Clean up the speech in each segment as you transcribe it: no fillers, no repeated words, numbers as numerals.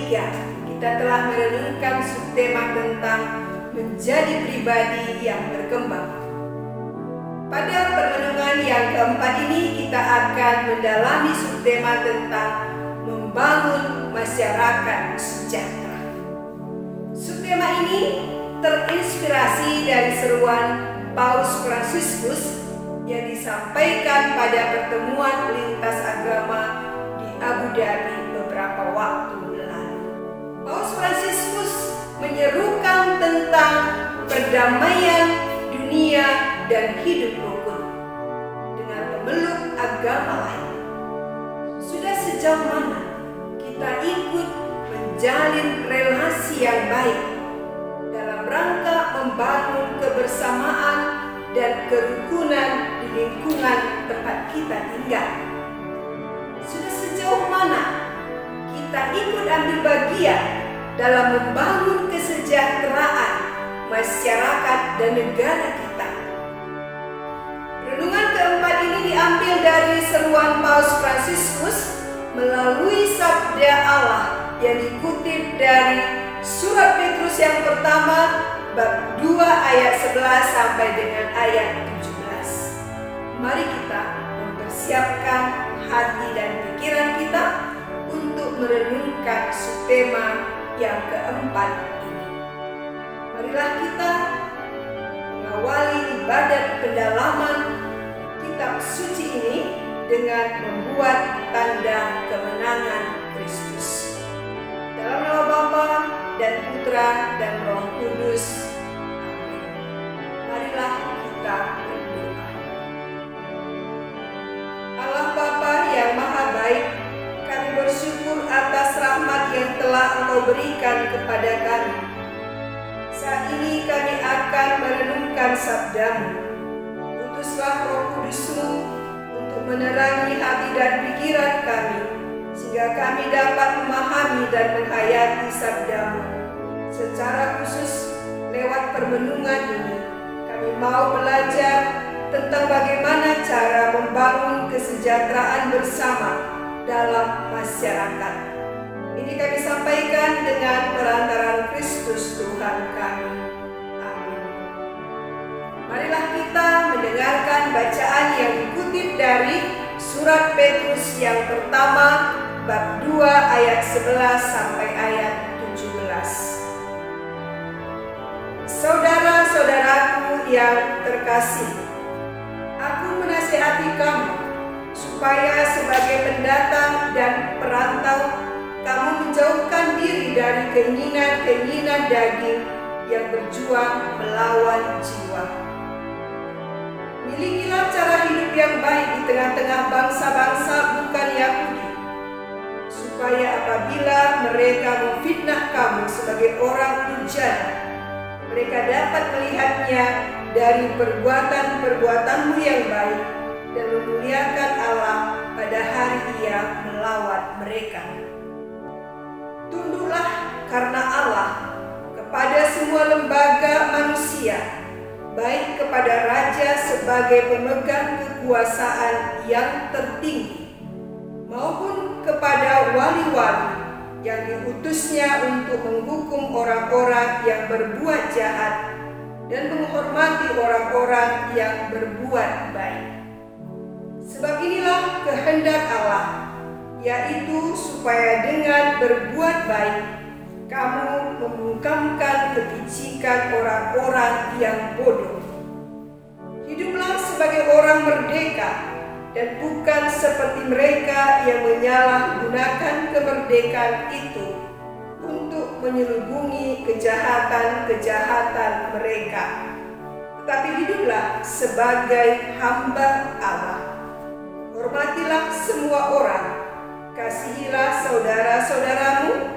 ketiga, kita telah merenungkan subtema tentang menjadi pribadi yang berkembang. Pada permenungan yang keempat ini, kita akan mendalami subtema tentang membangun masyarakat sejahtera. Subtema ini terinspirasi dari seruan Paus Fransiskus yang disampaikan pada pertemuan lintas agama di Abu Dhabi beberapa waktu lalu. Paus Fransiskus menyerukan tentang perdamaian dunia dan hidup rukun dengan pemeluk agama lain. Sudah sejauh mana kita ikut menjalin relasi yang baik dalam rangka membangun kebersamaan dan kerukunan di lingkungan tempat kita tinggal? Sudah sejauh mana kita ikut ambil bagian dalam membangun kesejahteraan masyarakat dan negara kita? Renungan keempat ini diambil dari seruan Paus Fransiskus melalui sabda Allah yang dikutip dari surat Petrus yang pertama bab 2 ayat 11 sampai dengan ayat 17. Mari kita mempersiapkan hati dan pikiran kita untuk merenungkan subtema yang keempat ini. Marilah kita mengawali ibadat pendalaman kitab suci ini dengan membuat tanda kemenangan Kristus. Dalam nama Bapa dan Putra dan Roh Kudus. Amin. Marilah kita berdoa. Allah Bapa yang Maha Baik, kami bersyukur atas rahmat yang telah Engkau berikan kepada kami. Saat ini kami akan merenungkan sabda-Mu. Utuslah Roh Kudus-Mu untuk menerangi hati dan pikiran kami, sehingga kami dapat memahami dan menghayati sabda-Mu. Secara khusus lewat permenungan ini, kami mau belajar tentang bagaimana cara membangun kesejahteraan bersama dalam masyarakat. Ini kami sampaikan dengan perantaraan Kristus Tuhan kami. Amin. Marilah kita mendengarkan bacaan yang dikutip dari surat Petrus yang pertama bab 2 ayat 11 sampai ayat 17. Saudara-saudaraku yang terkasih, aku menasihati kamu supaya sebagai pendatang dan perantau kamu menjauhkan diri dari keinginan-keinginan daging yang berjuang melawan jiwa. Milikilah cara hidup yang baik di tengah-tengah bangsa-bangsa bukan Yahudi, supaya apabila mereka memfitnah kamu sebagai orang durjana, mereka dapat melihatnya dari perbuatan-perbuatanmu yang baik dan memuliakan Allah pada hari Ia melawat mereka. Tunduklah karena Allah kepada semua lembaga manusia, baik kepada raja sebagai pemegang kekuasaan yang tertinggi, maupun kepada wali-wali yang diutusnya untuk menghukum orang-orang yang berbuat jahat dan menghormati orang-orang yang berbuat baik. Sebab inilah kehendak Allah, yaitu supaya dengan berbuat baik kamu membungkamkan kepicikan orang-orang yang bodoh. Hiduplah sebagai orang merdeka dan bukan seperti mereka yang menyalahgunakan kemerdekaan itu untuk menyelubungi kejahatan-kejahatan mereka. Tetapi hiduplah sebagai hamba Allah. Hormatilah semua orang, kasihilah saudara-saudaramu,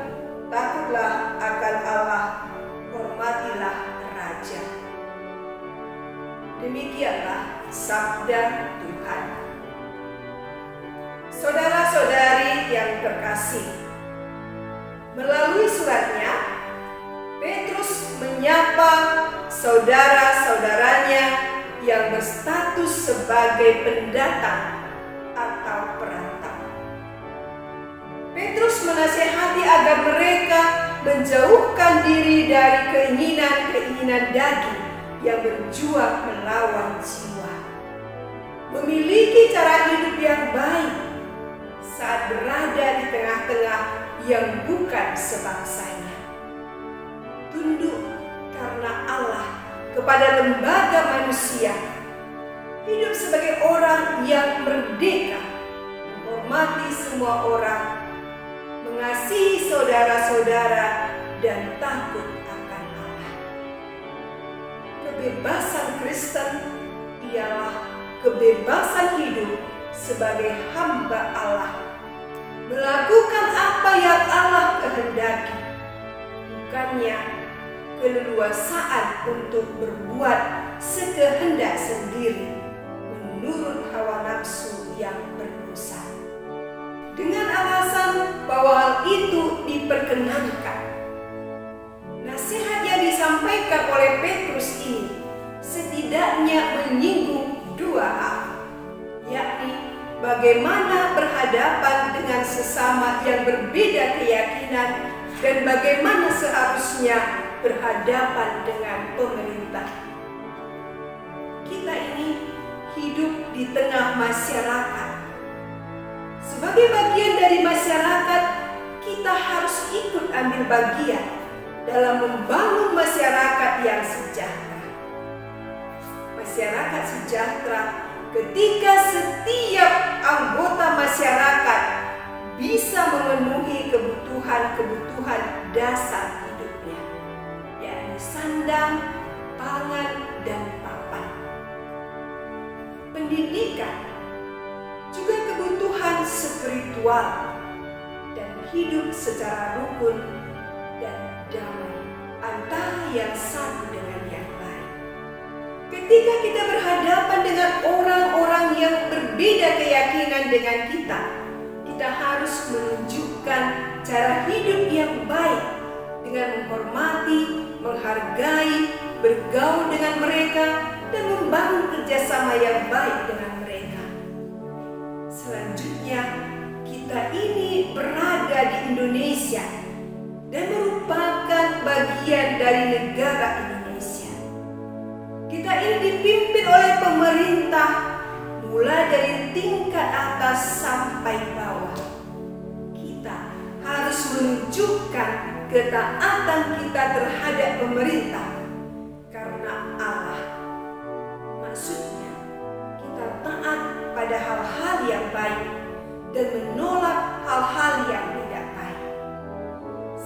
takutlah akan Allah, hormatilah raja. Demikianlah sabda Tuhan. Saudara-saudari yang terkasih, melalui suratnya, Petrus menyapa saudara-saudaranya yang berstatus sebagai pendatang atau perantau. Petrus menasihati agar mereka menjauhkan diri dari keinginan-keinginan daging yang berjuang melawan jiwa. Memiliki cara hidup yang baik saat berada di tengah-tengah yang bukan sebangsanya. Tunduk karena Allah kepada lembaga manusia. Hidup sebagai orang yang merdeka, menghormati semua orang, mengasihi saudara-saudara, dan takut akan Allah. Kebebasan Kristen ialah kebebasan hidup sebagai hamba Allah, melakukan apa yang Allah kehendaki, bukannya keleluasaan untuk berbuat sekehendak sendiri menurut hawa nafsu yang berdosa, dengan alasan bahwa hal itu diperkenankan. Nasihat yang disampaikan oleh Petrus ini setidaknya menyinggung dua hal, yakni bagaimana berhadapan dengan sesama yang berbeda keyakinan dan bagaimana seharusnya berhadapan dengan pemerintah. Kita ini hidup di tengah masyarakat. Sebagai bagian dari masyarakat, kita harus ikut ambil bagian dalam membangun masyarakat yang sejahtera. Masyarakat sejahtera ketika setiap anggota masyarakat bisa memenuhi kebutuhan-kebutuhan dasar hidupnya, yakni sandang, pangan, dan papan. Pendidikan, juga kebutuhan spiritual, dan hidup secara rukun dan damai antara yang satu dengan yang lain. Ketika kita berhadapan dengan orang-orang yang berbeda keyakinan dengan kita harus menunjukkan cara hidup yang baik dengan menghormati, menghargai, bergaul dengan mereka, dan membangun kerjasama yang baik dengan mereka. Selanjutnya, kita ini berada di Indonesia dan merupakan bagian dari negara Indonesia. Kita ini dipimpin oleh pemerintah, mulai dari tingkat atas sampai bawah. Kita harus menunjukkan ketaatan kita terhadap pemerintah karena Allah. Maksudnya, kita taat pada hal-hal yang baik dan menolak hal-hal yang tidak baik.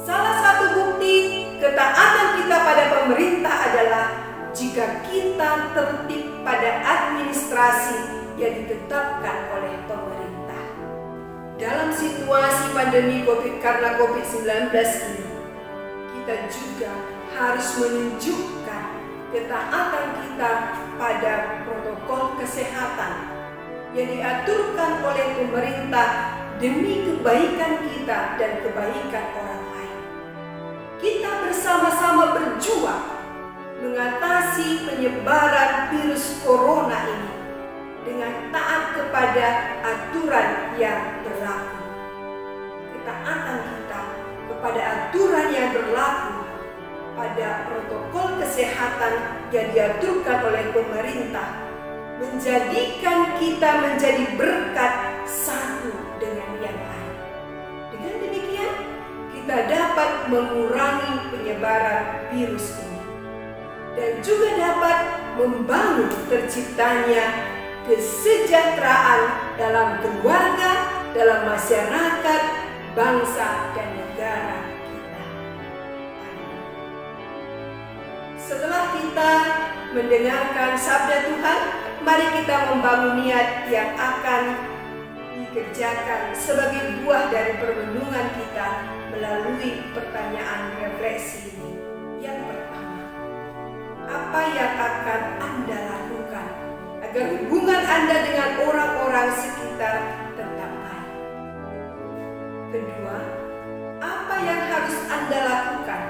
Salah satu bukti ketaatan kita pada pemerintah adalah jika kita tertib pada administrasi yang ditetapkan oleh pemerintah. Dalam situasi pandemi karena COVID-19 ini, kita juga harus menunjukkan ketaatan kita pada protokol kesehatan yang diaturkan oleh pemerintah demi kebaikan kita dan kebaikan orang lain. Kita bersama-sama berjuang mengatasi penyebaran virus corona ini dengan taat kepada aturan yang berlaku. Ketaatan kita kepada aturan yang berlaku pada protokol kesehatan yang diaturkan oleh pemerintah menjadikan kita menjadi berkat satu dengan yang lain. Dengan demikian, kita dapat mengurangi penyebaran virus ini dan juga dapat membangun terciptanya kesejahteraan dalam keluarga, dalam masyarakat, bangsa, dan negara kita. Setelah kita mendengarkan sabda Tuhan, mari kita membangun niat yang akan dikerjakan sebagai buah dari permenungan kita melalui pertanyaan refleksi ini. Yang pertama, apa yang akan Anda lakukan agar hubungan Anda dengan orang-orang sekitar tetap baik? Kedua, apa yang harus Anda lakukan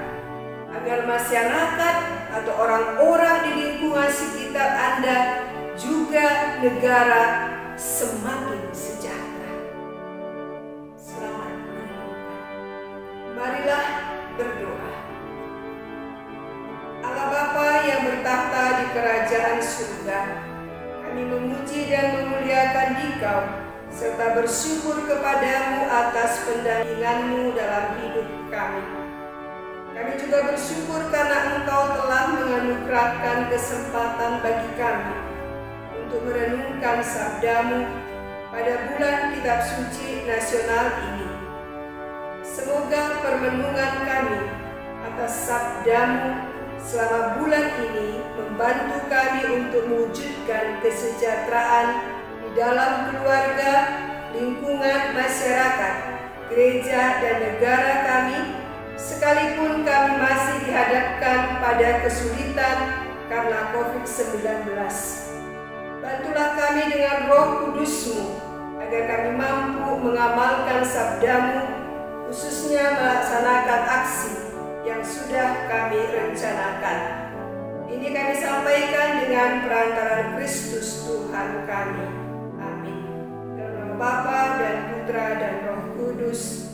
agar masyarakat atau orang-orang di lingkungan sekitar Anda juga negara semakin sejahtera? Selamat menentukan. Marilah berdoa. kerajaan surga. Kami memuji dan memuliakan Dikau, serta bersyukur kepadamu atas pendampinganmu dalam hidup kami. Kami juga bersyukur karena Engkau telah menganugerahkan kesempatan bagi kami untuk merenungkan sabdamu pada bulan Kitab Suci Nasional ini. Semoga permenungan kami atas sabdamu selama bulan ini membantu kami untuk mewujudkan kesejahteraan di dalam keluarga, lingkungan masyarakat, gereja, dan negara kami, sekalipun kami masih dihadapkan pada kesulitan karena COVID-19. Bantulah kami dengan Roh Kudus-Mu, agar kami mampu mengamalkan sabdamu, khususnya melaksanakan aksi yang sudah kami rencanakan. Ini kami sampaikan dengan perantaraan Kristus Tuhan kami. Amin. Dalam nama Bapa dan Putra dan Roh Kudus.